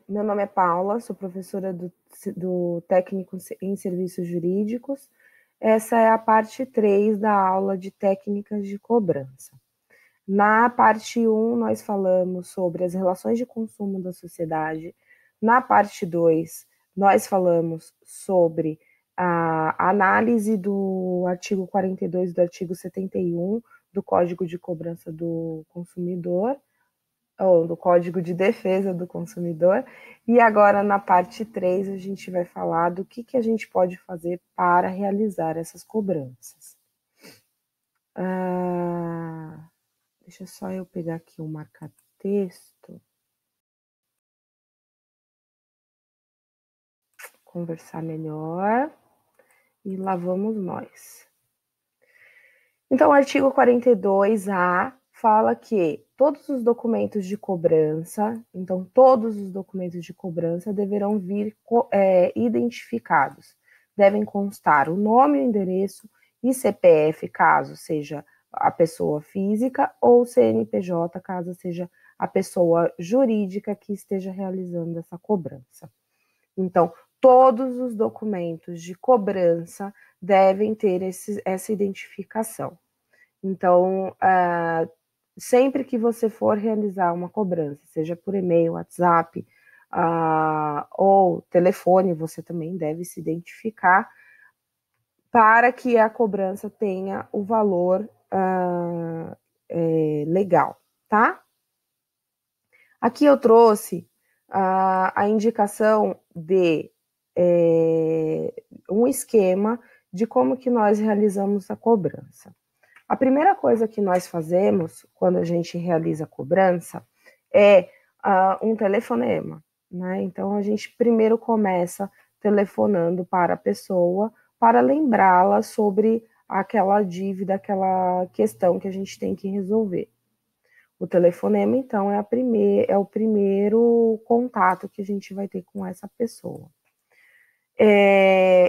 meu nome é Paula, sou professora do Técnico em Serviços Jurídicos. Essa é a parte 3 da aula de técnicas de cobrança. Na parte 1, nós falamos sobre as relações de consumo da sociedade. Na parte 2, nós falamos sobre a análise do artigo 42 e do artigo 71 do Código de Cobrança do Consumidor, ou do Código de Defesa do Consumidor. E agora, na parte 3, a gente vai falar do que a gente pode fazer para realizar essas cobranças. Deixa só eu pegar aqui o marca-texto. Conversar melhor. E lá vamos nós. Então, o artigo 42A fala que todos os documentos de cobrança, deverão vir identificados. Devem constar o nome, o endereço e CPF, caso seja a pessoa física, ou CNPJ, caso seja a pessoa jurídica que esteja realizando essa cobrança. Então, todos os documentos de cobrança devem ter essa identificação. Então, sempre que você for realizar uma cobrança, seja por e-mail, WhatsApp ou telefone, você também deve se identificar para que a cobrança tenha o valor legal, tá? Aqui eu trouxe a indicação de um esquema de como que nós realizamos a cobrança. A primeira coisa que nós fazemos quando a gente realiza a cobrança é um telefonema, né? Então, a gente primeiro começa telefonando para a pessoa para lembrá-la sobre aquela dívida, aquela questão que a gente tem que resolver. O telefonema, então, é o primeiro contato que a gente vai ter com essa pessoa.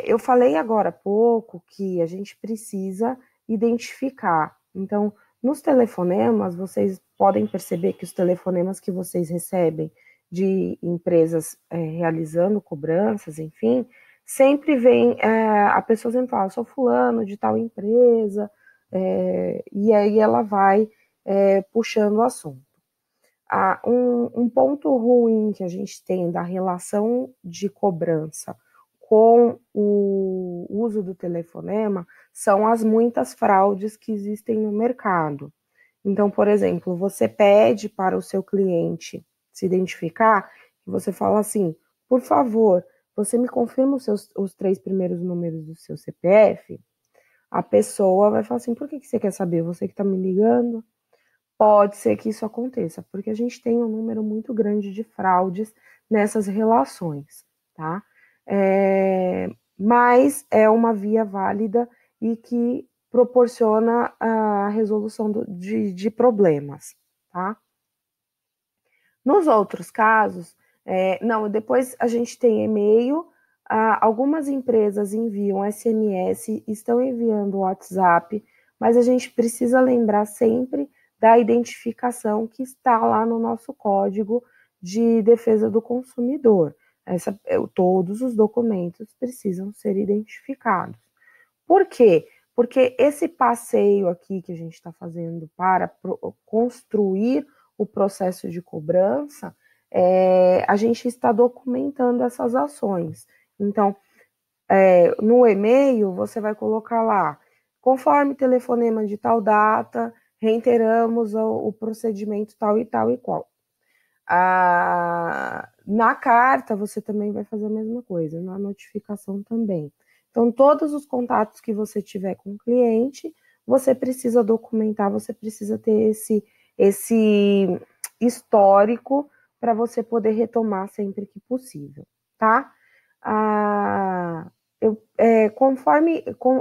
Eu falei agora há pouco que a gente precisa identificar. Então, nos telefonemas, vocês podem perceber que os telefonemas que vocês recebem de empresas realizando cobranças, enfim, sempre vem, a pessoa sempre fala, sou fulano de tal empresa, e aí ela vai puxando o assunto. Um ponto ruim que a gente tem da relação de cobrança com o uso do telefonema são as muitas fraudes que existem no mercado. Então, por exemplo, você pede para o seu cliente se identificar, e você fala assim, por favor, você me confirma os 3 primeiros números do seu CPF? A pessoa vai falar assim, por que você quer saber? Você que está me ligando? Pode ser que isso aconteça, porque a gente tem um número muito grande de fraudes nessas relações, tá? Mas é uma via válida e que proporciona a resolução de problemas, tá? Nos outros casos, depois a gente tem e-mail, algumas empresas enviam SMS, estão enviando WhatsApp, mas a gente precisa lembrar sempre da identificação que está lá no nosso Código de Defesa do Consumidor. Todos os documentos precisam ser identificados. Por quê? Porque esse passeio aqui que a gente está fazendo para construir o processo de cobrança, a gente está documentando essas ações. Então, no e-mail, você vai colocar lá, conforme telefonema de tal data, reiteramos o procedimento tal e tal e qual. Na carta, você também vai fazer a mesma coisa, na notificação também. Então, todos os contatos que você tiver com o cliente, você precisa documentar, você precisa ter esse histórico para você poder retomar sempre que possível, tá?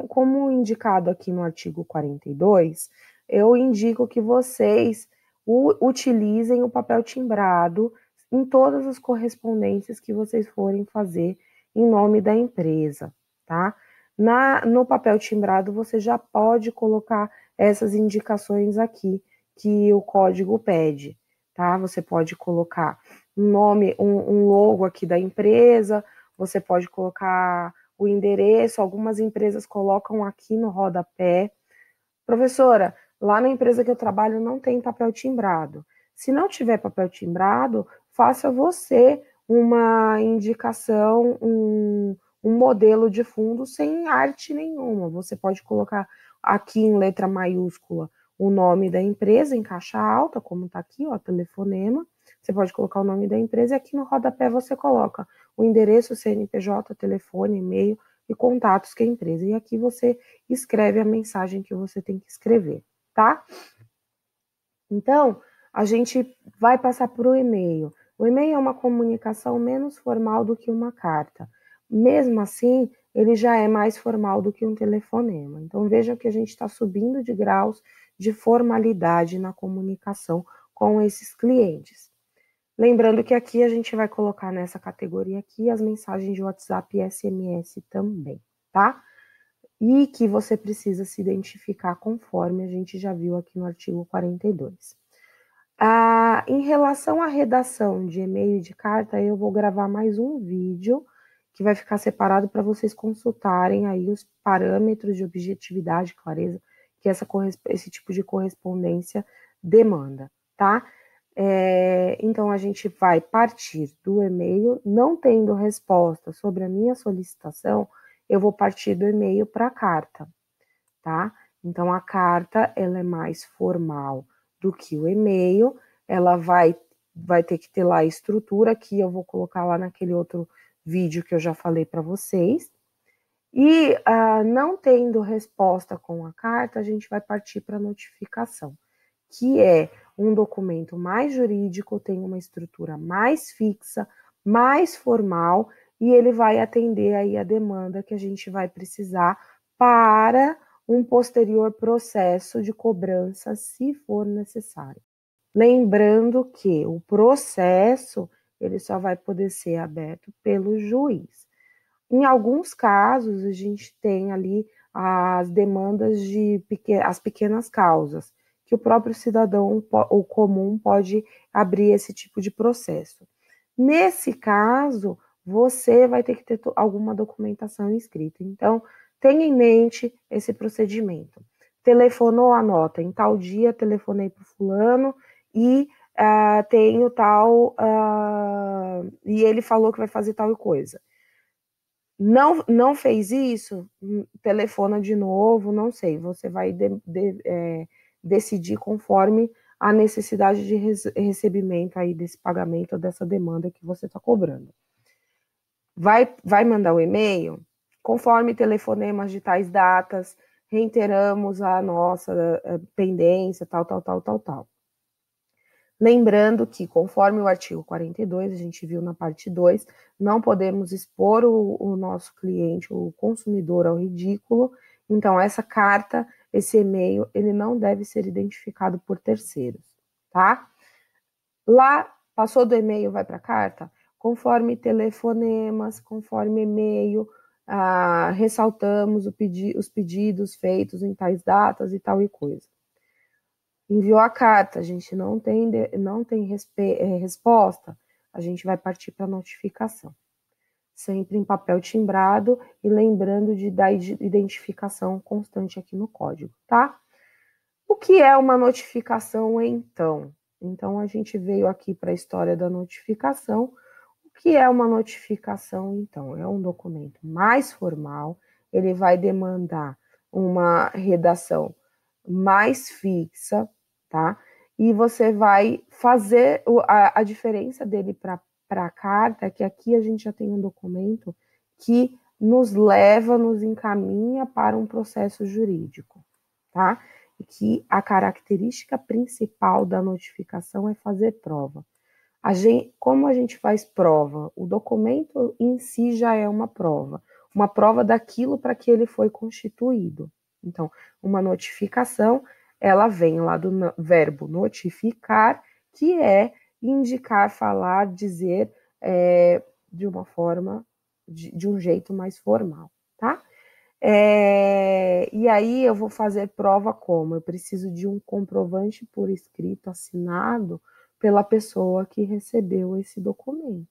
Como indicado aqui no artigo 42, eu indico que vocês utilizem o papel timbrado em todas as correspondências que vocês forem fazer em nome da empresa, tá? No papel timbrado, você já pode colocar essas indicações aqui que o código pede, tá? Você pode colocar um nome, um logo aqui da empresa, você pode colocar o endereço, algumas empresas colocam aqui no rodapé. Professora, lá na empresa que eu trabalho não tem papel timbrado. Se não tiver papel timbrado, faça você uma indicação, um modelo de fundo sem arte nenhuma. Você pode colocar aqui em letra maiúscula o nome da empresa em caixa alta, como está aqui, ó, telefonema. Você pode colocar o nome da empresa e aqui no rodapé você coloca o endereço, CNPJ, telefone, e-mail e contatos que é a empresa. E aqui você escreve a mensagem que você tem que escrever, tá? Então, a gente vai passar para o e-mail. O e-mail é uma comunicação menos formal do que uma carta. Mesmo assim, ele já é mais formal do que um telefonema. Então, veja que a gente está subindo de graus de formalidade na comunicação com esses clientes. Lembrando que aqui a gente vai colocar nessa categoria aqui as mensagens de WhatsApp e SMS também, tá? E que você precisa se identificar conforme a gente já viu aqui no artigo 42. Em relação à redação de e-mail e de carta, eu vou gravar mais um vídeo que vai ficar separado para vocês consultarem aí os parâmetros de objetividade, clareza, que esse tipo de correspondência demanda, tá? Então, a gente vai partir do e-mail, não tendo resposta sobre a minha solicitação, eu vou partir do e-mail para a carta, tá? Então, a carta, ela é mais formal do que o e-mail, ela vai ter que ter lá a estrutura, que eu vou colocar lá naquele outro vídeo que eu já falei para vocês. E não tendo resposta com a carta, a gente vai partir para a notificação, que é um documento mais jurídico, tem uma estrutura mais fixa, mais formal, e ele vai atender aí a demanda que a gente vai precisar para um posterior processo de cobrança, se for necessário. Lembrando que o processo ele só vai poder ser aberto pelo juiz. Em alguns casos, a gente tem ali as demandas as pequenas causas, que o próprio cidadão, o comum, pode abrir esse tipo de processo. Nesse caso, você vai ter que ter alguma documentação escrita. Então, tenha em mente esse procedimento. Telefonou a nota, em tal dia telefonei para o fulano e tenho tal, e ele falou que vai fazer tal coisa. Não fez isso, telefona de novo, não sei. Você vai decidir conforme a necessidade de recebimento aí desse pagamento, dessa demanda que você está cobrando. Vai mandar o e-mail, conforme telefonemas de tais datas, reiteramos a nossa pendência, tal. Lembrando que, conforme o artigo 42, a gente viu na parte 2, não podemos expor o nosso cliente, o consumidor, ao ridículo. Então, essa carta, esse e-mail, ele não deve ser identificado por terceiros, tá? Lá, passou do e-mail, vai para a carta? Conforme telefonemas, conforme e-mail, ressaltamos os pedidos feitos em tais datas e tal e coisa. Enviou a carta, a gente não tem resposta, a gente vai partir para a notificação. Sempre em papel timbrado e lembrando de dar identificação constante aqui no código, tá? O que é uma notificação, então? Então, a gente veio aqui para a história da notificação. O que é uma notificação, então? É um documento mais formal, ele vai demandar uma redação mais fixa, tá? E você vai fazer a diferença dele para a carta, que aqui a gente já tem um documento que nos leva, nos encaminha para um processo jurídico, tá? E que a característica principal da notificação é fazer prova. Como a gente faz prova? O documento em si já é uma prova daquilo para que ele foi constituído. Então, uma notificação, ela vem lá do verbo notificar, que é indicar, falar, dizer de uma forma, de um jeito mais formal, tá? E aí eu vou fazer prova como? Eu preciso de um comprovante por escrito assinado pela pessoa que recebeu esse documento.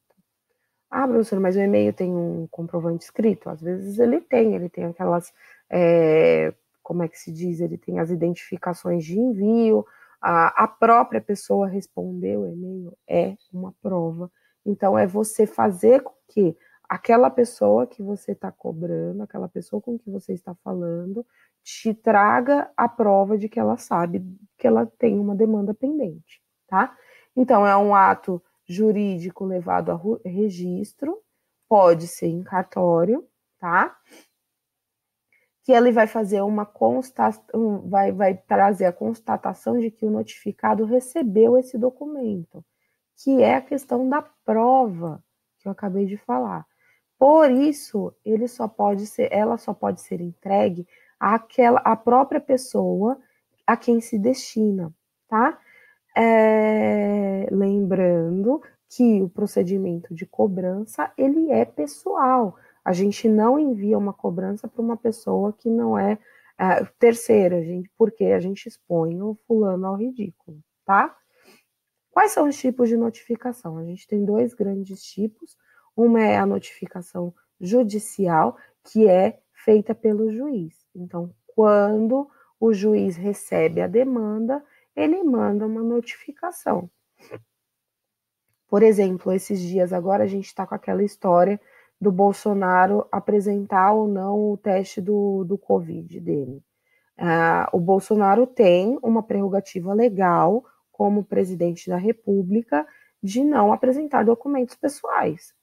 Ah, professor, mas o e-mail tem um comprovante escrito? Às vezes ele tem aquelas, como é que se diz? Ele tem as identificações de envio, a própria pessoa respondeu o e-mail, é uma prova. Então, é você fazer com que aquela pessoa que você está cobrando, aquela pessoa com que você está falando, te traga a prova de que ela sabe que ela tem uma demanda pendente, tá? Então, é um ato jurídico levado a registro, pode ser em cartório, tá? Que ele vai fazer uma constatação, vai trazer a constatação de que o notificado recebeu esse documento, que é a questão da prova que eu acabei de falar. Por isso, ela só pode ser entregue à própria pessoa a quem se destina, tá? Lembrando que o procedimento de cobrança, ele é pessoal. A gente não envia uma cobrança para uma pessoa que não é terceira, porque a gente expõe o fulano ao ridículo, tá? Quais são os tipos de notificação? A gente tem dois grandes tipos. Uma é a notificação judicial, que é feita pelo juiz. Então, quando o juiz recebe a demanda, ele manda uma notificação. Por exemplo, esses dias agora a gente está com aquela história do Bolsonaro apresentar ou não o teste do Covid dele. O Bolsonaro tem uma prerrogativa legal, como presidente da República, de não apresentar documentos pessoais.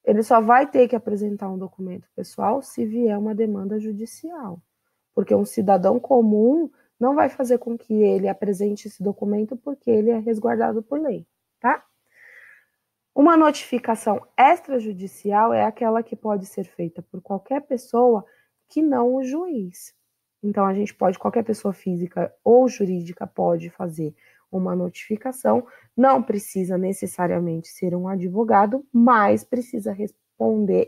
Ele só vai ter que apresentar um documento pessoal se vier uma demanda judicial. Porque um cidadão comum não vai fazer com que ele apresente esse documento porque ele é resguardado por lei, tá? Uma notificação extrajudicial é aquela que pode ser feita por qualquer pessoa que não o juiz. Então, qualquer pessoa física ou jurídica pode fazer uma notificação, não precisa necessariamente ser um advogado, mas precisa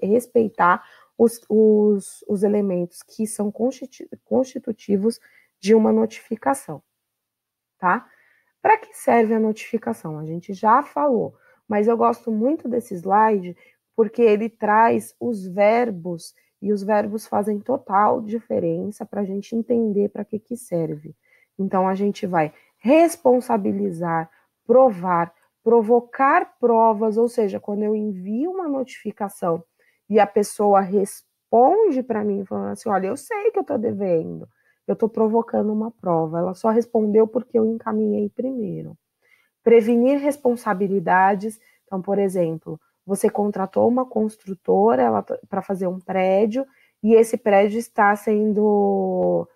respeitar os elementos que são constitutivos de uma notificação, tá? Para que serve a notificação? A gente já falou, mas eu gosto muito desse slide porque ele traz os verbos e os verbos fazem total diferença para a gente entender para que serve. Então, a gente vai responsabilizar, provar, provocar provas, ou seja, quando eu envio uma notificação e a pessoa responde para mim falando assim, olha, eu sei que eu estou devendo, eu estou provocando uma prova, ela só respondeu porque eu encaminhei primeiro. Prevenir responsabilidades, então, por exemplo, você contratou uma construtora para fazer um prédio e esse prédio está sendo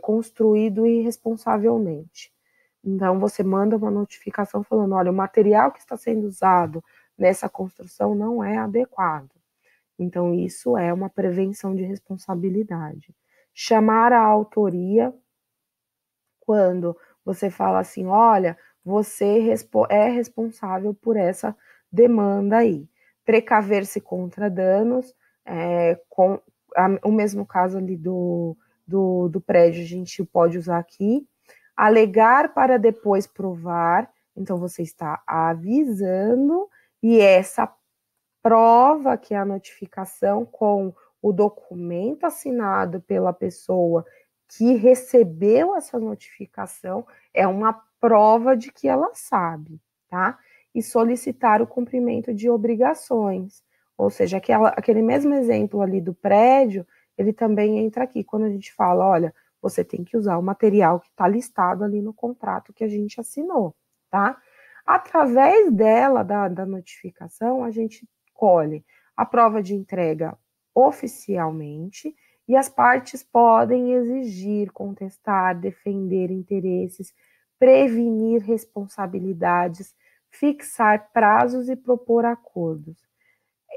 construído irresponsavelmente. Então, você manda uma notificação falando, olha, o material que está sendo usado nessa construção não é adequado. Então, isso é uma prevenção de responsabilidade. Chamar a autoria quando você fala assim, olha, você é responsável por essa demanda aí. Precaver-se contra danos, o mesmo caso ali do prédio, a gente pode usar aqui. Alegar para depois provar, então você está avisando, e essa prova, que é a notificação com o documento assinado pela pessoa que recebeu essa notificação, é uma prova de que ela sabe, tá? E solicitar o cumprimento de obrigações, ou seja, aquele mesmo exemplo ali do prédio, ele também entra aqui, quando a gente fala, olha, você tem que usar o material que está listado ali no contrato que a gente assinou, tá? Através dela, da notificação, a gente colhe a prova de entrega oficialmente e as partes podem exigir, contestar, defender interesses, prevenir responsabilidades, fixar prazos e propor acordos.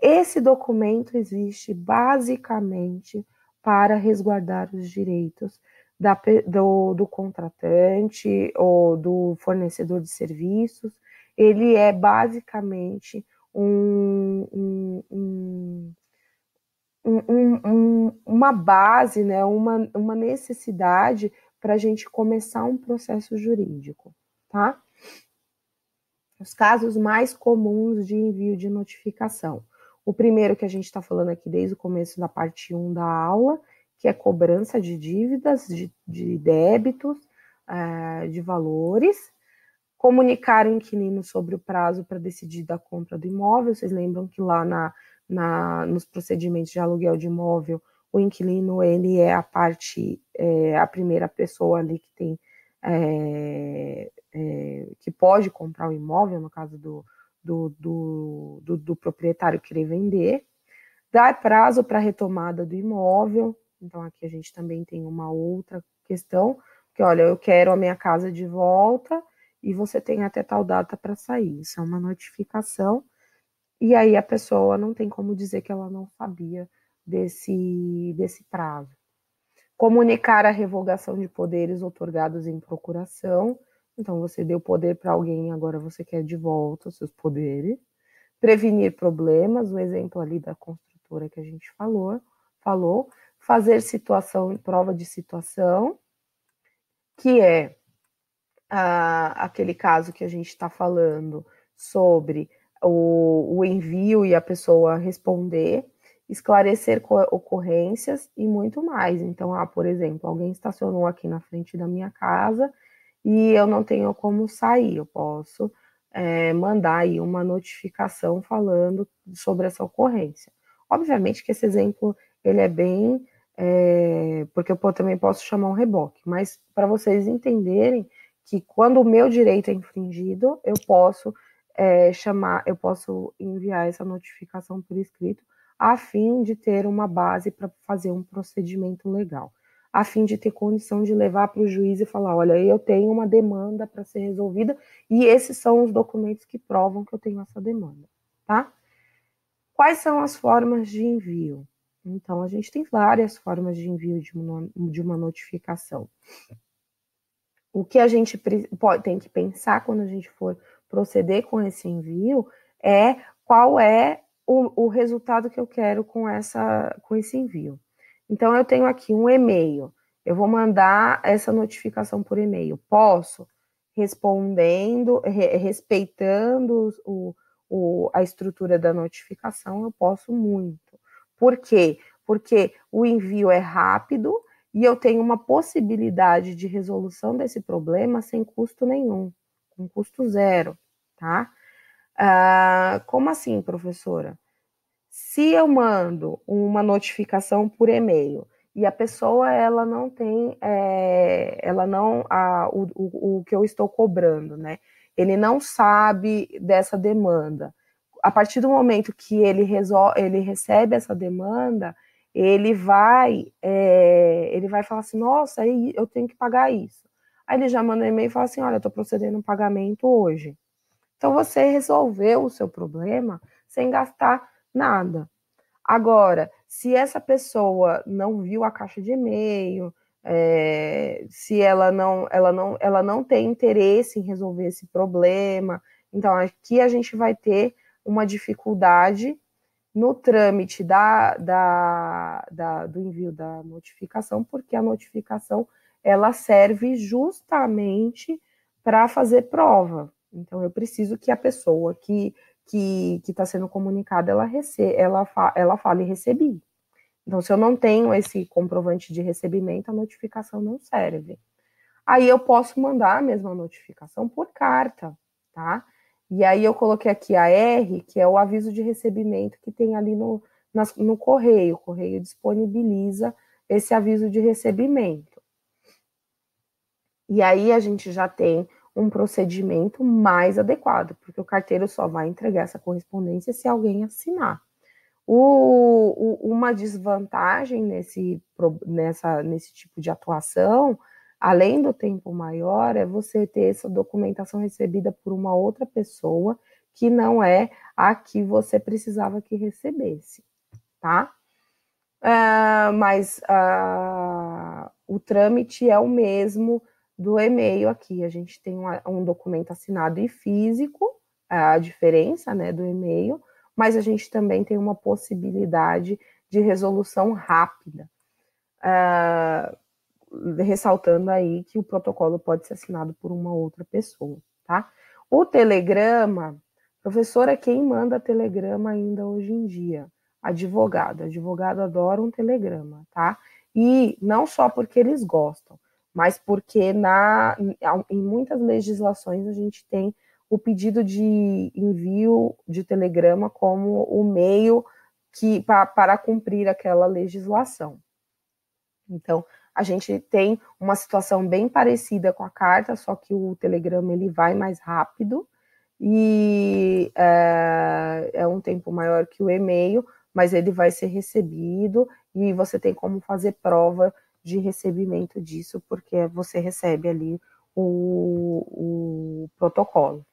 Esse documento existe basicamente para resguardar os direitos do contratante ou do fornecedor de serviços. Ele é basicamente uma base, né, uma necessidade para a gente começar um processo jurídico, tá? Os casos mais comuns de envio de notificação. O primeiro que a gente está falando aqui desde o começo da parte 1 da aula, que é cobrança de dívidas, de débitos, de valores. Comunicar o inquilino sobre o prazo para decidir da compra do imóvel. Vocês lembram que lá nos procedimentos de aluguel de imóvel, o inquilino ele é a parte, a primeira pessoa ali que tem, que pode comprar o imóvel, no caso do proprietário querer vender. Dar prazo para retomada do imóvel. Então aqui a gente também tem uma outra questão, que olha, eu quero a minha casa de volta e você tem até tal data para sair. Isso é uma notificação. E aí a pessoa não tem como dizer que ela não sabia desse prazo. Comunicar a revogação de poderes outorgados em procuração. Então, você deu poder para alguém, agora você quer de volta os seus poderes. Prevenir problemas, o exemplo ali da construtora que a gente falou. Fazer situação, prova de situação, que é aquele caso que a gente está falando sobre o envio e a pessoa responder, esclarecer ocorrências e muito mais. Então, por exemplo, alguém estacionou aqui na frente da minha casa e eu não tenho como sair, eu posso mandar aí uma notificação falando sobre essa ocorrência. Obviamente que esse exemplo ele é bem, porque eu também posso chamar um reboque, mas para vocês entenderem que quando o meu direito é infringido, eu posso eu posso enviar essa notificação por escrito, a fim de ter uma base para fazer um procedimento legal, a fim de ter condição de levar para o juiz e falar, olha, eu tenho uma demanda para ser resolvida e esses são os documentos que provam que eu tenho essa demanda, tá? Quais são as formas de envio? Então, a gente tem várias formas de envio de uma notificação. O que a gente tem que pensar quando a gente for proceder com esse envio é qual é o resultado que eu quero com esse envio. Então, eu tenho aqui um e-mail. Eu vou mandar essa notificação por e-mail. Posso? Respondendo, respeitando a estrutura da notificação, eu posso muito. Por quê? Porque o envio é rápido e eu tenho uma possibilidade de resolução desse problema sem custo nenhum, com custo zero, tá? Como assim, professora? Se eu mando uma notificação por e-mail e a pessoa ela não tem, o que eu estou cobrando, né? Ele não sabe dessa demanda. A partir do momento que ele recebe essa demanda, ele vai falar assim, nossa, eu tenho que pagar isso. Aí ele já manda um e-mail e fala assim, olha, eu estou procedendo um pagamento hoje. Então você resolveu o seu problema sem gastar nada. Agora, se essa pessoa não viu a caixa de e-mail, se ela não tem interesse em resolver esse problema, então aqui a gente vai ter uma dificuldade no trâmite do envio da notificação, porque a notificação ela serve justamente para fazer prova. Então, eu preciso que a pessoa que está sendo comunicada, ela fale recebi. Então, se eu não tenho esse comprovante de recebimento, a notificação não serve. Aí eu posso mandar a mesma notificação por carta, tá? E aí eu coloquei aqui a R, que é o aviso de recebimento que tem ali no correio. O correio disponibiliza esse aviso de recebimento. E aí a gente já tem um procedimento mais adequado, porque o carteiro só vai entregar essa correspondência se alguém assinar. Uma desvantagem nesse tipo de atuação, além do tempo maior, é você ter essa documentação recebida por uma outra pessoa que não é a que você precisava que recebesse, tá? Mas o trâmite é o mesmo do e-mail aqui. A gente tem um documento assinado e físico, a diferença, né, do e-mail, mas a gente também tem uma possibilidade de resolução rápida, ressaltando aí que o protocolo pode ser assinado por uma outra pessoa, tá? O telegrama, professora, quem manda telegrama ainda hoje em dia? Advogado. Advogado adora um telegrama, tá? E não só porque eles gostam, mas porque em muitas legislações a gente tem o pedido de envio de telegrama como o meio para cumprir aquela legislação. Então, a gente tem uma situação bem parecida com a carta, só que o telegrama ele vai mais rápido e é um tempo maior que o e-mail, mas ele vai ser recebido e você tem como fazer prova de recebimento disso, porque você recebe ali o protocolo.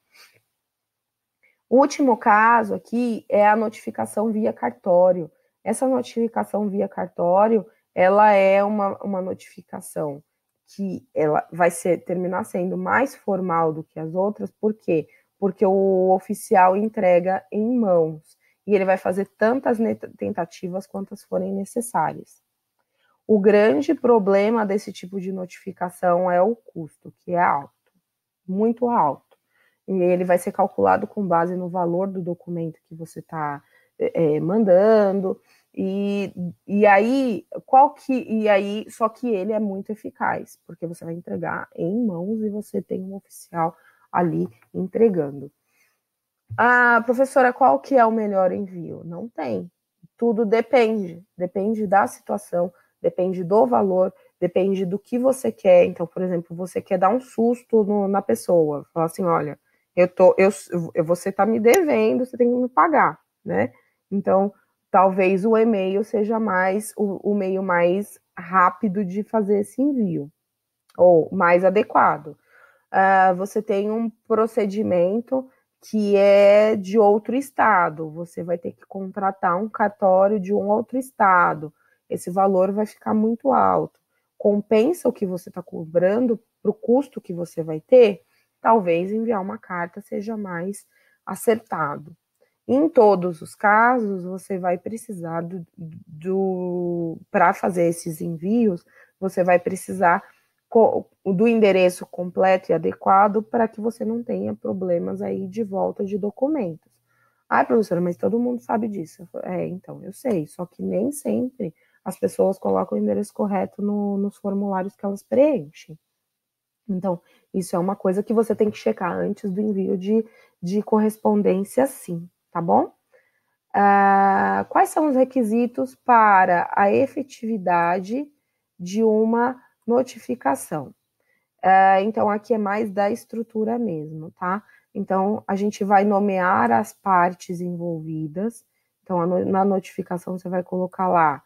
O último caso aqui é a notificação via cartório. Essa notificação via cartório, ela é uma notificação que ela vai terminar sendo mais formal do que as outras, por quê? Porque o oficial entrega em mãos e ele vai fazer tantas tentativas quantas forem necessárias. O grande problema desse tipo de notificação é o custo, que é alto, muito alto. E ele vai ser calculado com base no valor do documento que você está mandando. E aí, só que ele é muito eficaz, porque você vai entregar em mãos e você tem um oficial ali entregando. Ah, professora, qual que é o melhor envio? Não tem. Tudo depende da situação, depende do valor, depende do que você quer. Então, por exemplo, você quer dar um susto na pessoa, falar assim, olha, você está me devendo, você tem que me pagar, né? Então, talvez o e-mail seja mais o meio mais rápido de fazer esse envio, ou mais adequado. Você tem um procedimento que é de outro estado, você vai ter que contratar um cartório de um outro estado, esse valor vai ficar muito alto. Compensa o que você está cobrando para o custo que você vai ter? Talvez enviar uma carta seja mais acertado. Em todos os casos, você vai precisar para fazer esses envios, você vai precisar do endereço completo e adequado para que você não tenha problemas aí de volta de documentos. Ah, professora, mas todo mundo sabe disso. Então, eu sei, só que nem sempre as pessoas colocam o endereço correto nos formulários que elas preenchem. Então, isso é uma coisa que você tem que checar antes do envio de correspondência, sim, tá bom? Quais são os requisitos para a efetividade de uma notificação? Então, aqui é mais da estrutura mesmo, tá? Então, a gente vai nomear as partes envolvidas. Então, na notificação, você vai colocar lá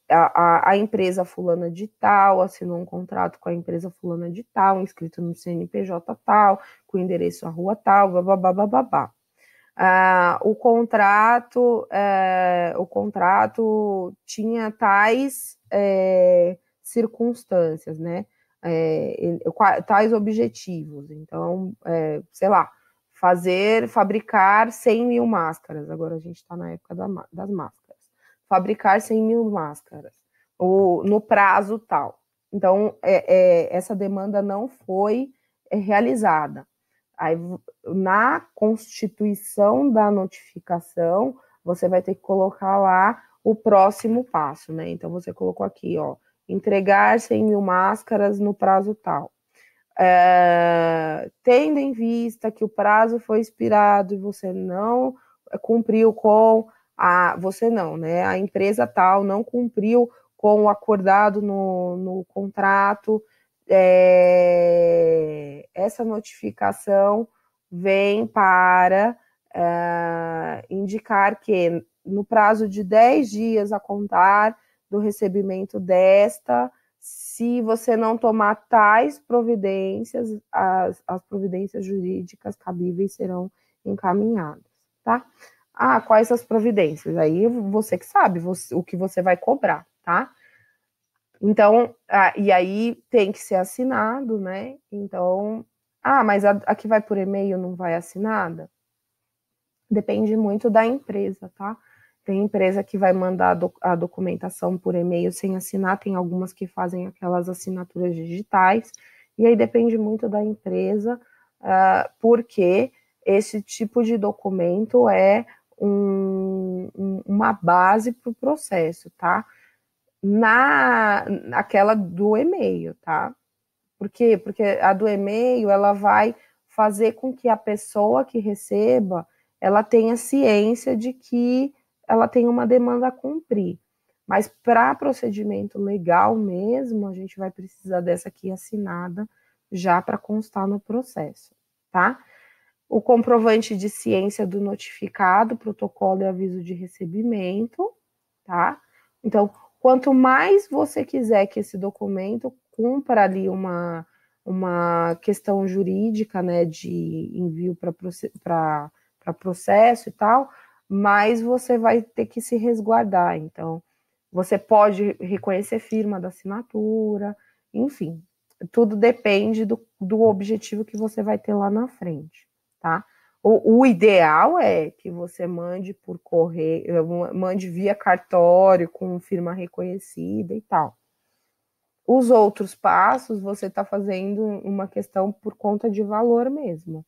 a empresa fulana de tal, assinou um contrato com a empresa fulana de tal, inscrito no CNPJ tal, com o endereço à rua tal, babá. O contrato tinha tais circunstâncias, né? Tais objetivos. Então, sei lá, fabricar 100 mil máscaras. Agora a gente está na época das máscaras. Fabricar 100 mil máscaras no prazo tal. Então, essa demanda não foi realizada. Aí, na constituição da notificação, você vai ter que colocar lá o próximo passo, né? Então, você colocou aqui, ó, entregar 100 mil máscaras no prazo tal. Tendo em vista que o prazo foi expirado e você não cumpriu com você não, né? A empresa tal não cumpriu com o acordado no contrato, essa notificação vem para indicar que no prazo de 10 dias a contar do recebimento desta, se você não tomar tais providências, as providências jurídicas cabíveis serão encaminhadas, tá? Quais as providências? Aí você que sabe o que você vai cobrar, tá? Então, e aí tem que ser assinado, né? Então, mas a que vai por e-mail não vai assinada? Depende muito da empresa, tá? Tem empresa que vai mandar a documentação por e-mail sem assinar, tem algumas que fazem aquelas assinaturas digitais, e aí depende muito da empresa porque esse tipo de documento é uma base para o processo, tá? Naquela do e-mail, tá? Por quê? Porque a do e-mail, ela vai fazer com que a pessoa que receba, ela tenha ciência de que ela tem uma demanda a cumprir. Mas para procedimento legal mesmo, a gente vai precisar dessa aqui assinada já para constar no processo, tá? O comprovante de ciência do notificado, protocolo e aviso de recebimento, tá? Então, quanto mais você quiser que esse documento cumpra ali uma questão jurídica, né, de envio para processo e tal, mais você vai ter que se resguardar. Então, você pode reconhecer firma da assinatura, enfim, tudo depende do objetivo que você vai ter lá na frente, tá? O ideal é que você mande por correio, mande via cartório, com firma reconhecida e tal. Os outros passos, você está fazendo uma questão por conta de valor mesmo,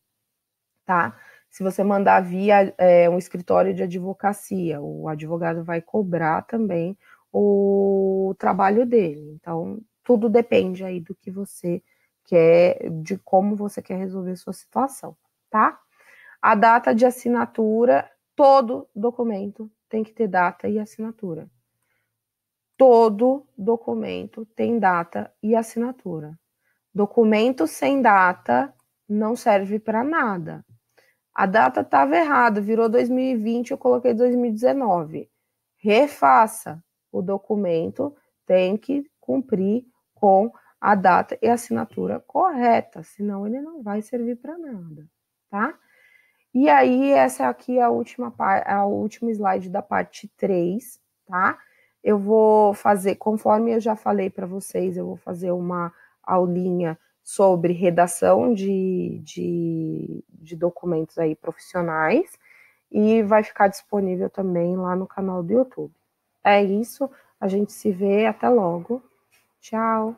tá? Se você mandar via um escritório de advocacia, o advogado vai cobrar também o trabalho dele. Então, tudo depende aí do que você quer, de como você quer resolver sua situação, tá? A data de assinatura, todo documento tem que ter data e assinatura. Todo documento tem data e assinatura. Documento sem data não serve para nada. A data estava errada, virou 2020, eu coloquei 2019. Refaça. O documento tem que cumprir com a data e assinatura correta, senão ele não vai servir para nada, tá? E aí, essa aqui é a última slide da parte 3, tá? Eu vou fazer, conforme eu já falei para vocês, eu vou fazer uma aulinha sobre redação de documentos aí profissionais e vai ficar disponível também lá no canal do YouTube. É isso, a gente se vê, até logo. Tchau!